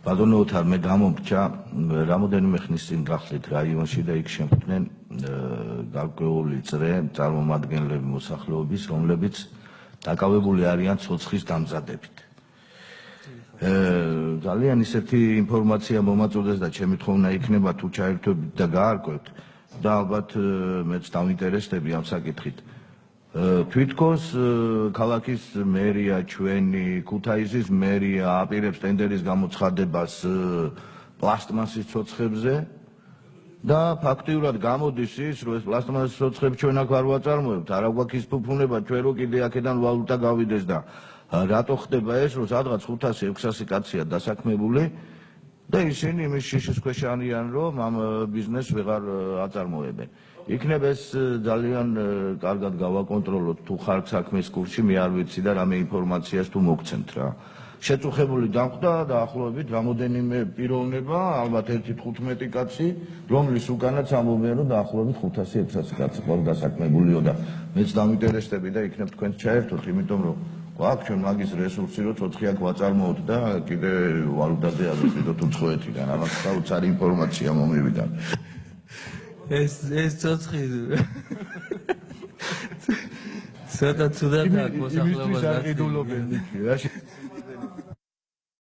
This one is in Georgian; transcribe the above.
ბატონო ოთარ, მე გამომრჩა რამოდენიმე ხნის წინ გახდით რაიონში და იქ შემდგნენ გარკვეული წრე წარმომადგენლები მოსახლეობის, რომლებიც დაკავებული არიან ცოცხლის დამზადებით. ძალიან ისეთი ინფორმაცია მომაწოდეს და ჩემი თხოვნა იქნება თუ ჩაერთვებით და გაარკვევთ და ალბათ მეც დავინტერესდები ამ საკითხით. თვითქოს ქალაქის მერია ჩვენი, ქუთაისის მერია აპირებს ტენდერის გამოცხადებას პლასტმასის ცოცხებზე და ფაქტიურად გამოდის ის, რომ ეს პლასტმასის ცოცხლებს ჩვენ აქ არ ვაწარმოებთ, არა გვაქვს ის ფუფუნება, ჩვენ რო კიდე აქედან ვალუტა გავიდეს და რატო ხდება ეს, რომ სადღაც 500-600 კაცია დასაქმებული და ისინი იმის შიშის ქვეშ არიან, რომ ამ ბიზნესს ვეღარ აწარმოებენ. იქნებ ეს ძალიან კარგად გავაკონტროლოთ თუ ხართ საქმის კურსში, მე არ ვიცი და რამე ინფორმაციას თუ მოგცემთ რა. შეწუხებული დამხვდა დაახლოებით რამოდენიმე პიროვნება, ალბათ 1-15 კაცი, რომლის უკანაც ამბობენ, რომ დაახლოებით 500-600 კაცი ყავს დასაქმებულიო და მეც დავინტერესდები და იქნებ თქვენ ჩაერთოთ, იმიტომ რომ გვაქვს ჩვენ მაგის რესურსი, რომ ცოცხი აქ ვაწარმოოთ და კიდე ვალუტაზე ავიღოთ უცხოეთიდან, ამას საოცარი ინფორმაცია მომივიდა. ეს ცოცხი ცოტა ცუდად აქვს მოსახლეობას.